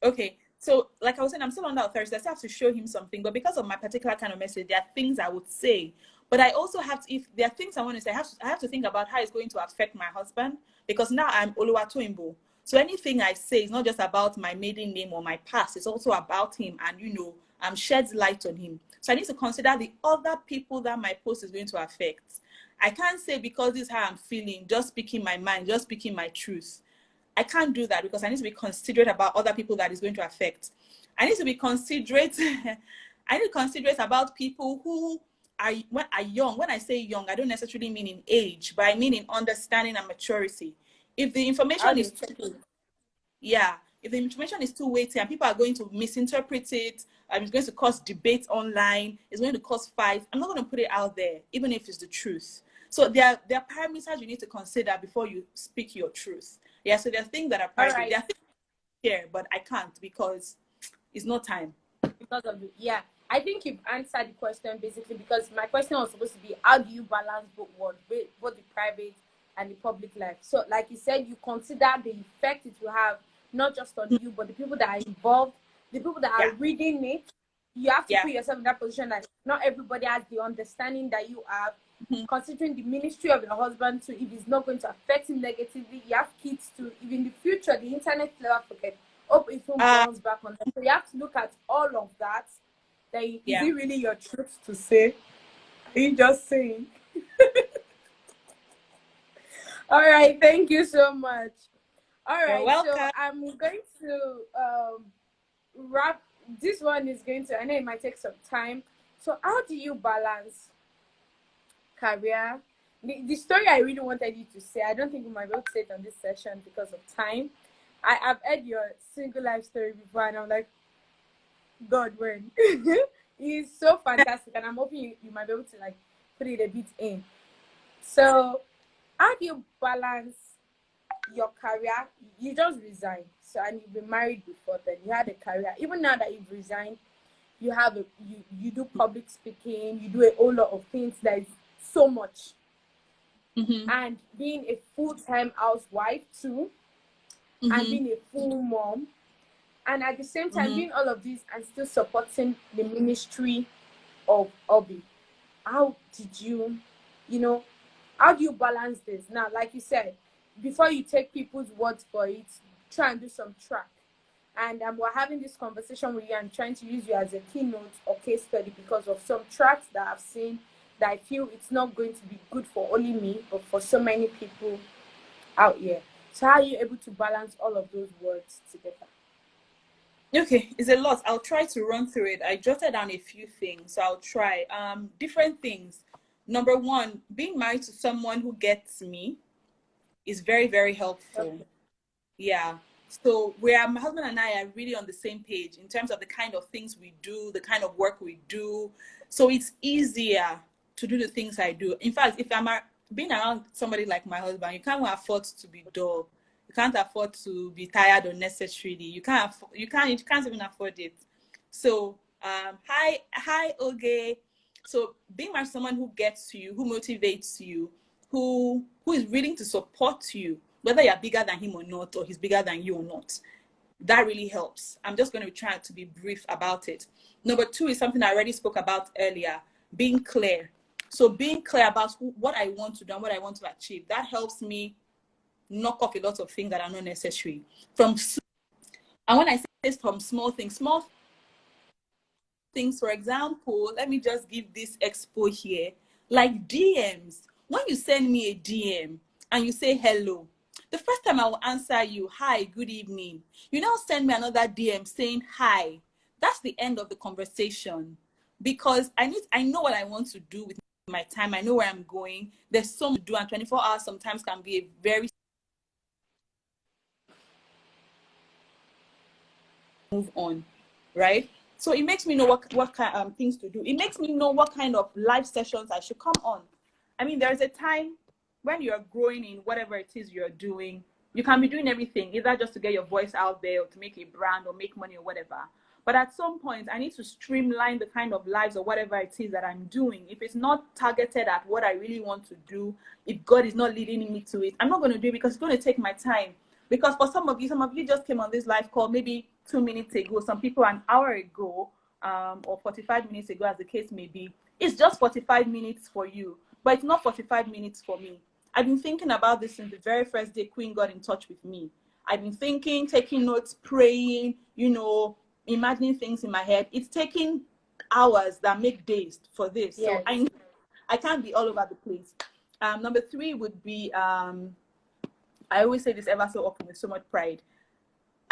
Okay, so like I was saying, I'm still under authority. I still have to show him something, but because of my particular kind of message, there are things I would say. But I also have to, if there are things I want to say, I have to think about how it's going to affect my husband, because now I'm Oluwatoyinbo. So anything I say is not just about my maiden name or my past, it's also about him, and sheds light on him. So I need to consider the other people that my post is going to affect. I can't say because this is how I'm feeling, just speaking my mind, just speaking my truth. I can't do that because I need to be considerate about other people that is going to affect. I need to be considerate. I need to considerate about people who are young. When I say young, I don't necessarily mean in age, but I mean in understanding and maturity. If the How information do is you check it? yeah, if the information is too weighty and people are going to misinterpret it, it's going to cause debate online, it's going to cause fights, I'm not going to put it out there, even if it's the truth. So there are parameters you need to consider before you speak your truth. Yeah, so there are things that are private. All right. There are things here, but I can't because it's not time. Because of it, yeah. I think you've answered the question basically, because my question was supposed to be, how do you balance both worlds, both the private and the public life? So, like you said, you consider the effect it will have not just on you, but the people that are involved, the people that are reading it. You have to put yourself in that position that not everybody has the understanding that you have. Considering the ministry of your husband too, if it's not going to affect him negatively, you have kids too. If in the future the internet never forget, hope it won't bounce back on them. So you have to look at all of that. Then is it really your truth to say? Are you just saying? All right, thank you so much. All right, so I'm going to wrap. This one is going to, I know it might take some time. So how do you balance career? The story I really wanted you to say, I don't think we might be able to say it on this session because of time. I've heard your single life story before, and I'm like, God, when? It's so fantastic, and I'm hoping you might be able to like put it a bit in. So how do you balance your career? You just resigned, so, and you've been married before then. You had a career. Even now that you've resigned, you have you do public speaking, you do a whole lot of things. That is so much. And being a full-time housewife too, and being a full mom, and at the same time doing all of this and still supporting the ministry of Obi. How did you, how do you balance this? Now, like you said, before you take people's words for it, try and do some track. And we're having this conversation with you and trying to use you as a keynote or case study because of some tracks that I've seen that I feel it's not going to be good for only me, but for so many people out here. So how are you able to balance all of those words together? Okay, it's a lot. I'll try to run through it. I jotted down a few things, so I'll try. Different things. Number one, being married to someone who gets me is very, very helpful. Okay. Yeah. So where my husband and I are really on the same page in terms of the kind of things we do, the kind of work we do. So it's easier to do the things I do. In fact, if I'm being around somebody like my husband, you can't afford to be dull. You can't afford to be tired unnecessarily. You can't even afford it. So hi Oge. So being married to someone who gets you, who motivates you, who is willing to support you, whether you're bigger than him or not, or he's bigger than you or not, that really helps. I'm just going to try to be brief about it. Number two is something I already spoke about earlier, being clear. So being clear about what I want to do and what I want to achieve, that helps me knock off a lot of things that are not necessary. And when I say this, from small things, for example, let me just give this expo here, like DMs. When you send me a DM and you say hello, the first time I will answer you, hi, good evening. You now send me another DM saying hi. That's the end of the conversation, because I know what I want to do with my time. I know where I'm going. There's so much to do, and 24 hours sometimes can be a very move on, right? So it makes me know what kind of things to do. It makes me know what kind of live sessions I should come on. I mean, there's a time when you're growing in whatever it is you're doing, you can be doing everything, either just to get your voice out there or to make a brand or make money or whatever. But at some point, I need to streamline the kind of lives or whatever it is that I'm doing. If it's not targeted at what I really want to do, if God is not leading me to it, I'm not going to do it because it's going to take my time. Because for some of you just came on this live call maybe 2 minutes ago, some people an hour ago, or 45 minutes ago, as the case may be. It's just 45 minutes for you, but it's not 45 minutes for me. I've been thinking about this since the very first day Queen got in touch with me. I've been thinking, taking notes, praying, imagining things in my head. It's taking hours that make days for this. Yes. So I can't be all over the place. Number three would be, I always say this ever so often with so much pride.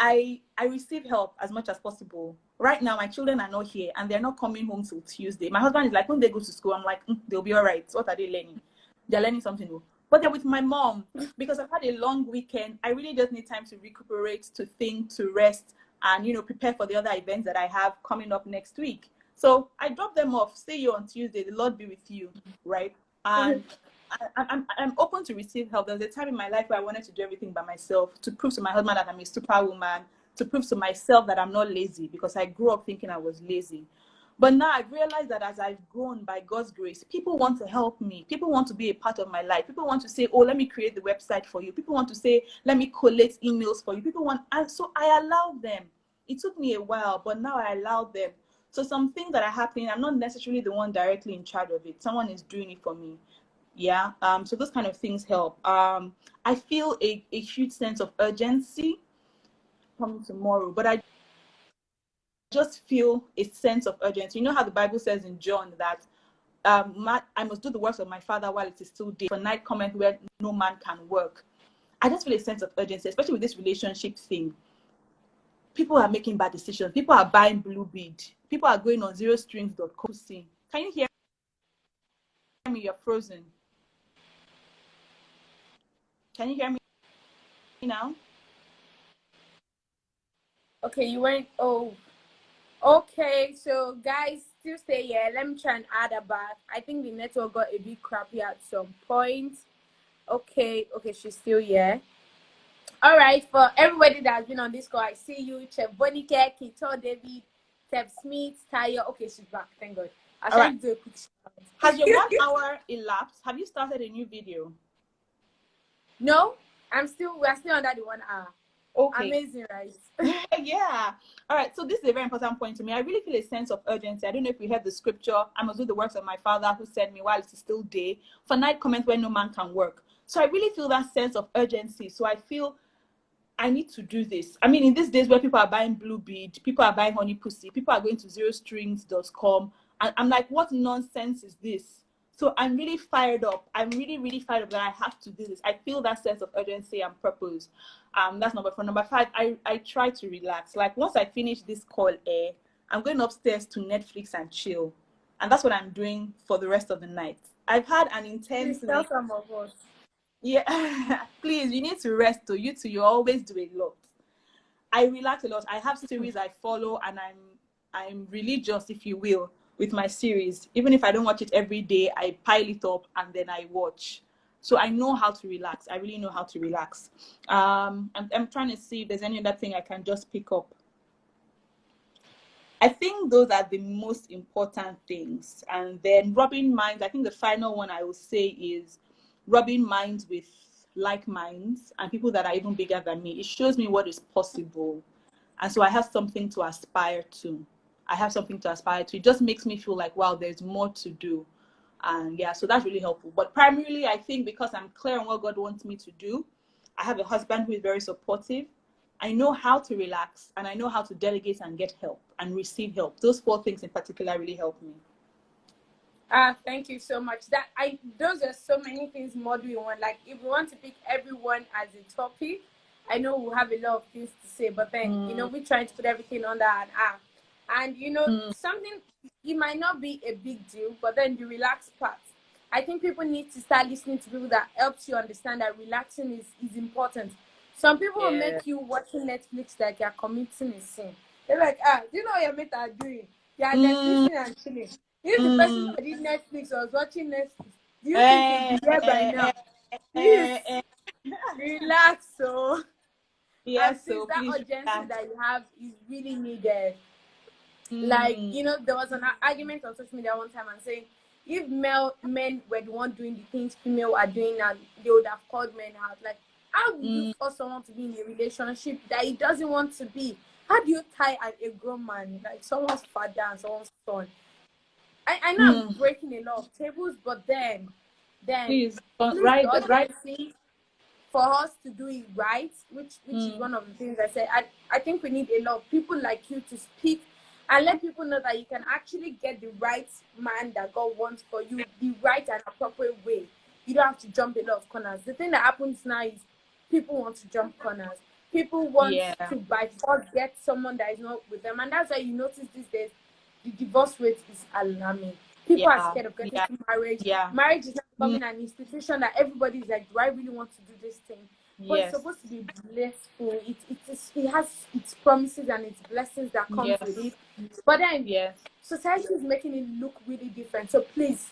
I receive help as much as possible. Right now, my children are not here and they're not coming home till Tuesday. My husband is like, when they go to school, I'm like, they'll be all right. What are they learning? They're learning something new. But then with my mom, because I've had a long weekend, I really just need time to recuperate, to think, to rest, and prepare for the other events that I have coming up next week. So I drop them off. See you on Tuesday. The Lord be with you, right? And I'm open to receive help. There was a time in my life where I wanted to do everything by myself, to prove to my husband that I'm a superwoman, to prove to myself that I'm not lazy, because I grew up thinking I was lazy. But now I've realized that as I've grown by God's grace, people want to help me. People want to be a part of my life. People want to say, oh, let me create the website for you. People want to say, let me collate emails for you. People want, and so I allow them. It took me a while, but now I allow them. So some things that are happening, I'm not necessarily the one directly in charge of it. Someone is doing it for me. Yeah. So those kind of things help. I feel a huge sense of urgency coming tomorrow, but I just feel a sense of urgency. You know how the Bible says in John that I must do the works of my Father while it is still day. For night cometh where no man can work. I just feel a sense of urgency, especially with this relationship thing. People are making bad decisions. People are buying blue bead. People are going on zerostrings.com. Can you hear me? You're frozen. Can you hear me now? Okay, you went. Oh, okay. So guys, still stay here. Let me try and add a back. I think the network got a bit crappy at some point. Okay, she's still here. All right, for everybody that's been on this call, I see you, Chef Bonike, Kito, David, Steph Smith, Tayo. Okay, she's back. Thank God. I'll try to do a quick shout. Has your 1 hour elapsed? Have you started a new video? No, we're still under the 1 hour. Okay. Amazing, right? Yeah. All right. So this is a very important point to me. I really feel a sense of urgency. I don't know if you heard the scripture. I must do the works of my Father who sent me while it is still day. For night cometh where no man can work. So I really feel that sense of urgency. So I feel I need to do this. I mean, in these days where people are buying blue bead, people are buying honey pussy, people are going to zerostrings.com, and I'm like, what nonsense is this? So I'm really fired up. I'm really, really fired up that I have to do this. I feel that sense of urgency and purpose. That's number 4. Number 5, I try to relax. Like once I finish this call, I'm going upstairs to Netflix and chill. And that's what I'm doing for the rest of the night. I've had an intense Please tell some of us. Yeah, please, you need to rest too. You always do a lot. I relax a lot. I have series I follow, and I'm religious, if you will, with my series. Even if I don't watch it every day, I pile it up and then I watch. So I know how to relax. I really know how to relax. I'm trying to see if there's any other thing I can just pick up. I think those are the most important things. And then rubbing minds, I think the final one I will say is rubbing minds with like minds and people that are even bigger than me. It shows me what is possible. And so I have something to aspire to. It just makes me feel like, wow, there's more to do. And yeah, so that's really helpful. But primarily, I think because I'm clear on what God wants me to do, I have a husband who is very supportive. I know how to relax, and I know how to delegate and get help and receive help. Those 4 things in particular really help me. Thank you so much. Those are so many things more do we want. Like if we want to pick everyone as a topic, I know we'll have a lot of things to say, but then we're trying to put everything under an app. And something, it might not be a big deal, but then the relaxed part. I think people need to start listening to people that helps you understand that relaxing is important. Some people will make you watching Netflix like you're committing a sin. They're like, do you know what your mates are doing? They are Netflixing and chilling. If the person that did Netflix was watching Netflix, do you think he'd be here by now? Please relax. So yes, so that urgency relax. that you have is really needed. Like there was an argument on social media one time and saying if men were the one doing the things female are doing, and they would have called men out. Like, how do you force someone to be in a relationship that he doesn't want to be? How do you tie a grown man, like someone's father and someone's son? I know I'm breaking a lot of tables, but then please right for us to do it right, which is one of the things I said. I think we need a lot of people like you to speak and let people know that you can actually get the right man that God wants for you, the right and appropriate way. You don't have to jump a lot of corners. The thing that happens now is people want to jump corners. People want to by force get someone that is not with them, and that's why you notice these days the divorce rate is alarming. People are scared of getting to marriage. Marriage is not becoming an institution that everybody's like, do I really want to do this thing? But it's Yes. supposed to be blissful. It has its promises and its blessings that comes Yes. with it. But then Yes. society is making it look really different. So please,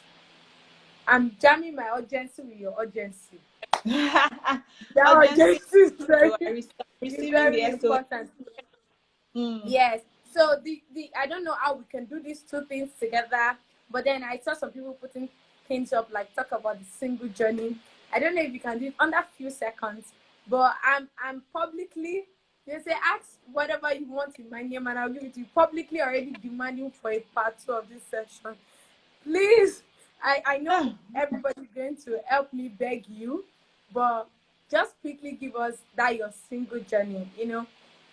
I'm jamming my urgency with your urgency. That Urgency. urgency is So very, I is receiving the very SOS. important. Yes. So the I don't know how we can do these two things together, but then I saw some people putting things up like talk about the single journey. I don't know if you can do it under a few seconds, but I'm publicly, they say ask whatever you want in my name and I'll give it to you. Publicly already demanding for a part 2 of this session. Please, I know everybody's going to help me beg you, but just quickly give us that your single journey.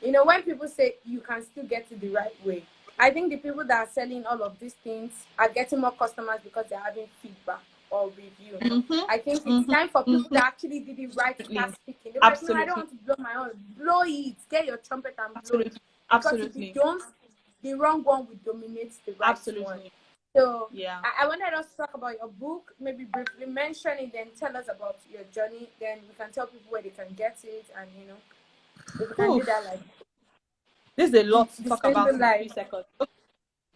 When people say you can still get it the right way, I think the people that are selling all of these things are getting more customers because they're having feedback or review. I think it's time for people that actually did it right to start speaking. They're like, no, I don't want to blow my own. Blow it. Get your trumpet and blow it. Because if you don't, the wrong one will dominate the right one. So yeah, I wanted us to talk about your book, maybe briefly mention it, then tell us about your journey. Then we can tell people where they can get it, and if we can do that, like this is a lot to talk about in life. 3 seconds. Okay.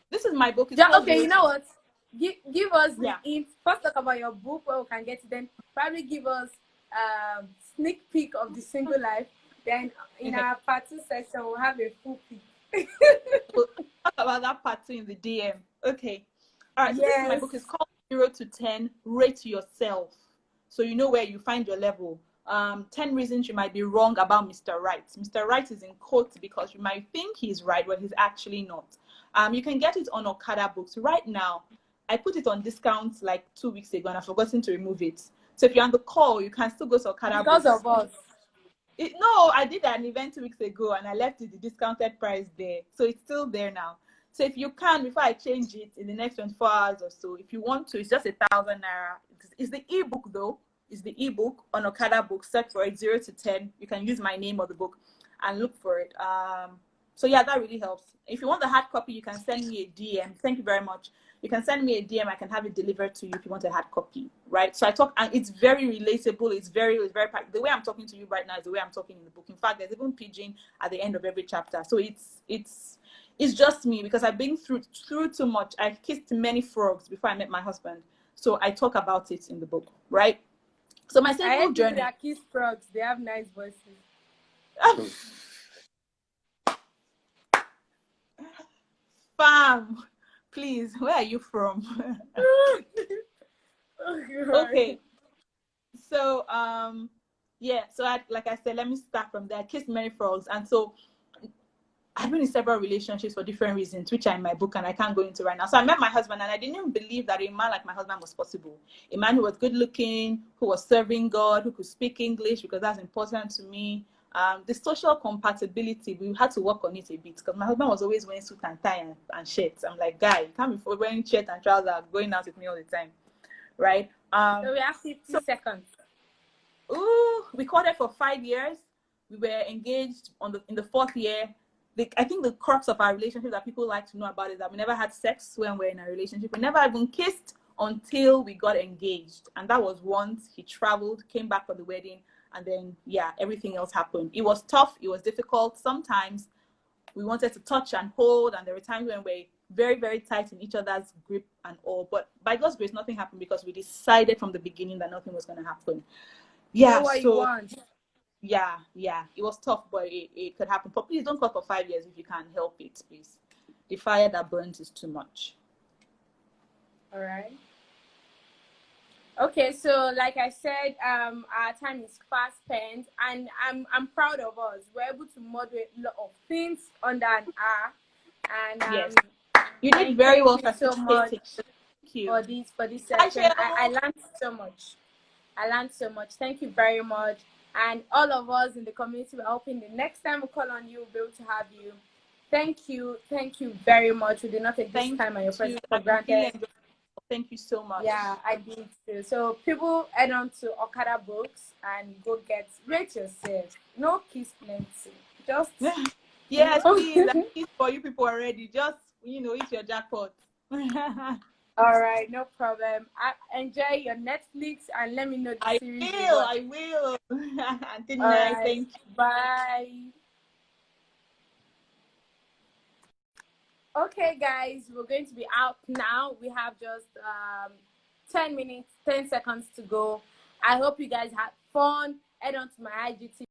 This is my book. It's Yeah, called okay, you know what? Give us Yeah. the hint. First, talk about your book where we can get it. Then probably give us sneak peek of the single life. Then in our part 2 section, we'll have a full peek. We'll talk about that part 2 in the DM. Okay. All right. So this is my book. It's called 0 to 10. Rate yourself, so you know where you find your level. 10 reasons you might be wrong about Mr. Right. Mr. Right is in quotes because you might think he's right, but he's actually not. You can get it on Okada Books right now. I put it on discount like 2 weeks ago, and I've forgotten to remove it. So if you're on the call, you can still go to Okada Books. Because of us. No, I did an event 2 weeks ago, and I left it the discounted price there. So it's still there now. So if you can, before I change it in the next 24 hours or so, if you want to, it's just 1,000 naira. It's the ebook though. It's the ebook on Okada Books. Search for it 0 to 10. You can use my name or the book and look for it. So yeah, that really helps. If you want the hard copy, you can send me a DM. Thank you very much. You can send me a DM. I can have it delivered to you if you want a hard copy, right? So I talk, and it's very relatable. It's very the way I'm talking to you right now is the way I'm talking in the book. In fact, there's even pigeon at the end of every chapter. So it's just me because I've been through too much. I've kissed many frogs before I met my husband. So I talk about it in the book, right? So my single journey. I kiss frogs. They have nice voices. Fam, please, where are you from? Okay. So yeah, so like I said, let me start from there. I kissed many frogs, and so I've been in several relationships for different reasons, which are in my book and I can't go into right now. So I met my husband, and I didn't even believe that a man like my husband was possible. A man who was good looking, who was serving God, who could speak English because that's important to me. The social compatibility, we had to work on it a bit because my husband was always wearing suit and tie and shirts. I'm like, guy, you can't be wearing shirt and trousers going out with me all the time, right? So we have 50 seconds. We courted for 5 years. We were engaged in the 4th year. I think the crux of our relationship that people like to know about is that we never had sex when we're in a relationship. We never even kissed until we got engaged. And that was once he traveled, came back for the wedding, and then, yeah, everything else happened. It was tough. It was difficult. Sometimes we wanted to touch and hold, and there were times when we're very, very tight in each other's grip and all. But by God's grace, nothing happened because we decided from the beginning that nothing was going to happen. Yeah, what you want. Yeah, it was tough, but it could happen. But please don't cut for 5 years if you can't help it, please. The fire that burns is too much. All right. Okay, so like I said, our time is fast spent, and I'm proud of us. We're able to moderate a lot of things under an hour, and yes, you did very well for so much. Thank you for this session. I learned so much. Thank you very much. And all of us in the community, we're hoping the next time we call on you, we'll be able to have you. Thank you very much. We did not take this time and your presence for granted. Thank you so much. Yeah, I did too. So people head on to Okada Books and go rate yourself. No kiss plenty. Just yes, please. Kiss for you people already. Just eat your jackpot. All right, no problem. Enjoy your Netflix and let me know the series you watch. I will. Good All night. right, Thank you. bye. Okay, guys, we're going to be out now. We have just 10 minutes, 10 seconds to go. I hope you guys had fun. Head on to my IGTV.